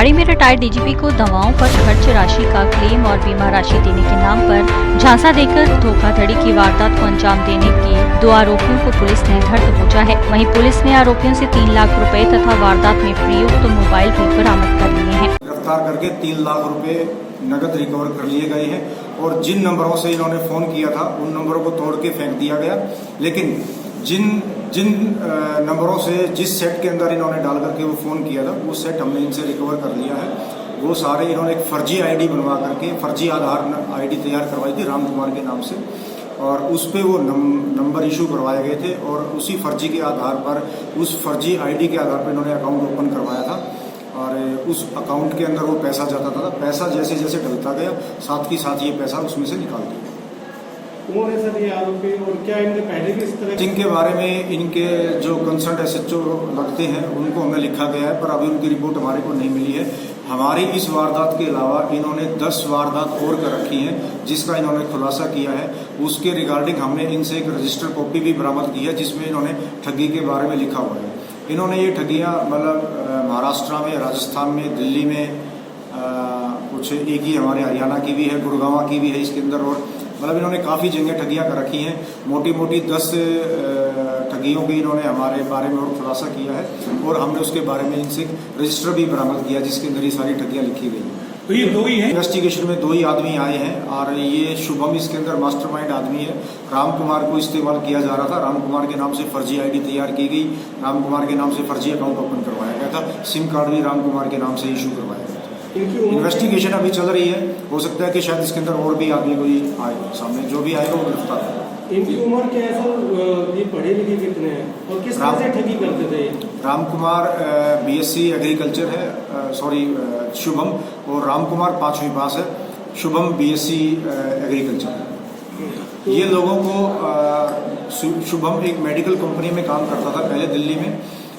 रेवाड़ी में retired DGP को दवाओं पर खर्च राशि का क्लेम और बीमा राशि देने के नाम पर झांसा देकर धोखाधड़ी की वारदात को अंजाम देने के 2 आरोपियों को पुलिस ने धर दबोचा है। वहीं पुलिस ने आरोपियों से 3 लाख रुपए तथा वारदात में प्रयुक्त मोबाइल भी बरामद कर लिए हैं। गिरफ्तार करके 3 लाख रुपए नगद रिकवर कर लिए गए हैं और जिन नंबरों से इन्होंने फोन किया था उन नंबरों को तोड़ के फेंक दिया गया। लेकिन जिन नंबरों से जिस सेट के अंदर इन्होंने डाल करके वो फ़ोन किया था वो सेट हमने इनसे रिकवर कर लिया है। वो सारे इन्होंने एक फर्जी आईडी बनवा करके फर्जी आधार आईडी तैयार करवाई थी राम कुमार के नाम से और उस पर वो नंबर इशू करवाए गए थे और उसी फर्जी के आधार पर उस फर्जी आईडी के आधार पर इन्होंने अकाउंट ओपन करवाया था और उस अकाउंट के अंदर वो पैसा जाता था। पैसा जैसे जैसे डलता गया साथ ही साथ ये पैसा उसमें से निकाल दिया। कौन है सर ये आरोपी और क्या इनके पहले भी इस तरह जिनके बारे में इनके जो कंसर्न एसएचओ लगते हैं उनको हमें लिखा गया है पर अभी उनकी रिपोर्ट हमारे को नहीं मिली है। हमारी इस वारदात के अलावा इन्होंने 10 वारदात और कर रखी हैं जिसका इन्होंने खुलासा किया है। उसके रिगार्डिंग हमने इनसे एक रजिस्टर कॉपी भी बरामद की है जिसमें इन्होंने ठगी के बारे में लिखा हुआ है। इन्होंने ये ठगियाँ मतलब महाराष्ट्र में, राजस्थान में, दिल्ली में, कुछ एक ही हमारे हरियाणा की भी है, गुड़गांव की भी है इसके अंदर और मतलब इन्होंने काफ़ी जगह ठगियाँ कर रखी हैं। मोटी मोटी 10 ठगियों की इन्होंने हमारे बारे में और खुलासा किया है और हमने उसके बारे में इनसे रजिस्टर भी बरामद किया जिसके अंदर ये सारी ठगियाँ लिखी गई हैं। तो ये 2 ही हैं? इन्वेस्टिगेशन में 2 ही आदमी आए हैं और ये शुभम इसके अंदर मास्टरमाइंड आदमी है। राम कुमार को इस्तेमाल किया जा रहा था। राम कुमार के नाम से फर्जी आईडी तैयार की गई, राम कुमार के नाम से फर्जी अकाउंट ओपन करवाया गया था, सिम कार्ड भी राम कुमार के नाम से इशू करवाया गया था। इन्वेस्टिगेशन अभी चल रही है, हो सकता है कि शायद इसके अंदर और भी आदमी कोई आए सामने, जो भी आएगा वो गिरफ्तार होगा। इनकी उम्र क्या है सर? ये पढ़े लिखे कितने हैं और किस तरह से ठगी करते थे? राम कुमार BSc एग्रीकल्चर है, शुभम, और राम कुमार 5वीं पास है, शुभम BSc एग्रीकल्चर। ये लोगों को शुभम एक मेडिकल कंपनी में काम करता था पहले दिल्ली में।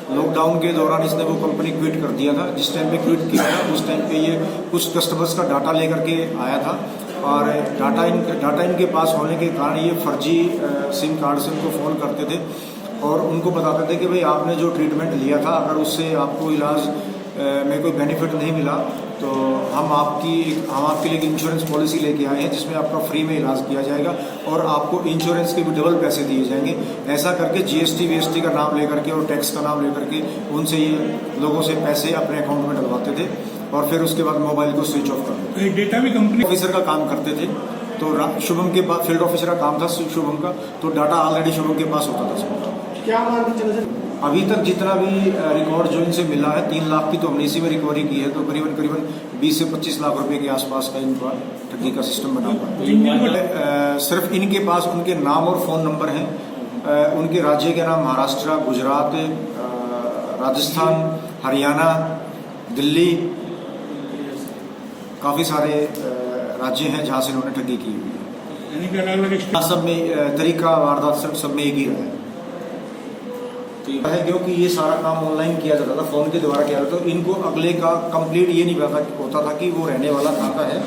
लॉकडाउन के दौरान इसने वो कंपनी क्विट कर दिया था। जिस टाइम पे क्विट किया था उस टाइम पे ये कुछ कस्टमर्स का डाटा लेकर के आया था और डाटा इनके पास होने के कारण ये फर्जी सिम कार्ड से उनको फ़ोन करते थे और उनको बताते थे कि भाई आपने जो ट्रीटमेंट लिया था अगर उससे आपको इलाज में कोई बेनिफिट नहीं मिला तो हम आपके लिए इंश्योरेंस पॉलिसी लेके आए हैं जिसमें आपका फ्री में इलाज किया जाएगा और आपको इंश्योरेंस के भी डबल पैसे दिए जाएंगे। ऐसा करके GST VST का नाम लेकर के और टैक्स का नाम लेकर के उनसे ये लोगों से पैसे अपने अकाउंट में डलवाते थे और फिर उसके बाद मोबाइल को स्विच ऑफ कर देते। डेटा भी कंपनी ऑफिसर का काम करते थे तो शुभम के पास फील्ड ऑफिसर का काम था शुभम का, तो डाटा ऑलरेडी शुभम के पास होता था। क्या मानते चले सर? अभी तक जितना भी रिकॉर्ड जो इनसे मिला है 3 लाख की तो हमने इसी में रिकवरी की है, तो करीबन 20 से 25 लाख रुपए के आसपास का इनका ठगी का सिस्टम बना हुआ है। सिर्फ इनके पास उनके नाम और फ़ोन नंबर हैं। उनके राज्य के नाम महाराष्ट्र, गुजरात, राजस्थान, हरियाणा, दिल्ली, काफ़ी सारे राज्य हैं जहाँ से इन्होंने ठगी की हुई है। सब में तरीका वारदात सब में एक ही रहा है क्योंकि ये सारा काम ऑनलाइन किया जाता था, फ़ोन के द्वारा किया जाता था। तो इनको अगले का कंप्लीट ये नहीं पता होता था कि वो रहने वाला कहाँ का है।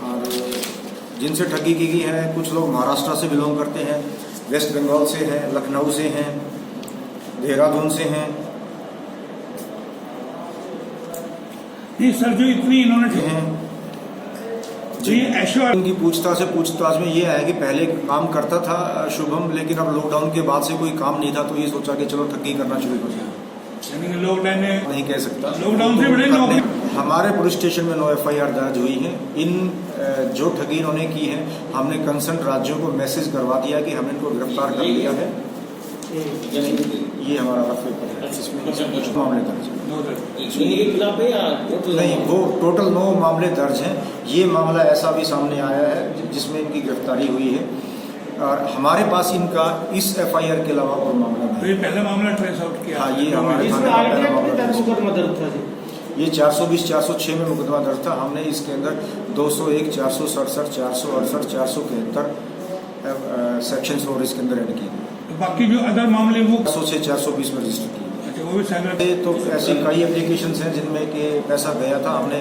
और जिनसे ठगी की गई है कुछ लोग महाराष्ट्र से बिलोंग करते हैं, वेस्ट बंगाल से हैं, लखनऊ से हैं, देहरादून से हैं। नहीं सर, जो इतनी इन्होंने हैं उनकी पूछताछ में ये है कि पहले काम करता था शुभम, लेकिन अब लॉकडाउन के बाद से कोई काम नहीं था तो ये सोचा कि चलो ठगी करना शुरू कर दिया। लॉकडाउन में नहीं कह सकता, लॉकडाउन से बड़े लोग हमारे पुलिस स्टेशन में 9 FIR दर्ज हुई है। इन जो ठगी इन्होंने की है हमने कंसर्न राज्यों को मैसेज करवा दिया कि हमने इनको गिरफ्तार कर लिया है। ये हमारा रफ पेपर है, इसमें मामले दर्ज है। नहीं, वो टोटल 9 मामले दर्ज हैं। ये मामला ऐसा भी सामने आया है जिसमें इनकी गिरफ्तारी हुई है और हमारे पास इनका इस FIR के अलावा और मामला नहीं। तो ये पहला मामला ट्रेस आउट किया? हाँ, ये हमारे मुकदमा दर्ज था। ये 420, 406 में मुकदमा दर्ज था। हमने इसके अंदर 201, 467, 468, 467 सेक्शंस और इसके अंदर ऐड किए। बाकी जो अदर मामले वो 406, 420 में रजिस्टर किए। वो भी तो ऐसी कई एप्लीकेशंस हैं जिनमें कि पैसा गया था, हमने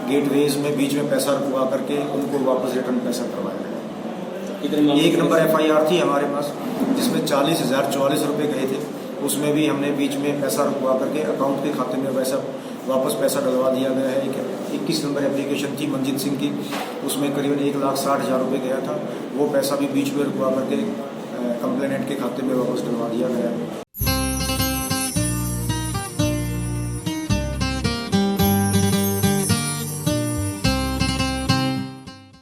गेटवेज में बीच में पैसा रुकवा करके उनको वापस रिटर्न पैसा करवाया गया। 1 नंबर FIR थी हमारे पास जिसमें 40,044 रुपये गए थे, उसमें भी हमने बीच में पैसा रुकवा करके अकाउंट के खाते में पैसा वापस पैसा डलवा दिया गया है। एक 21 नंबर एप्लीकेशन थी मंजीत सिंह की, उसमें करीबन 1,60,000 रुपये गया था। वो पैसा भी बीच में रुकवा करके कंप्लेनेंट के खाते में वापस डलवा दिया गया है।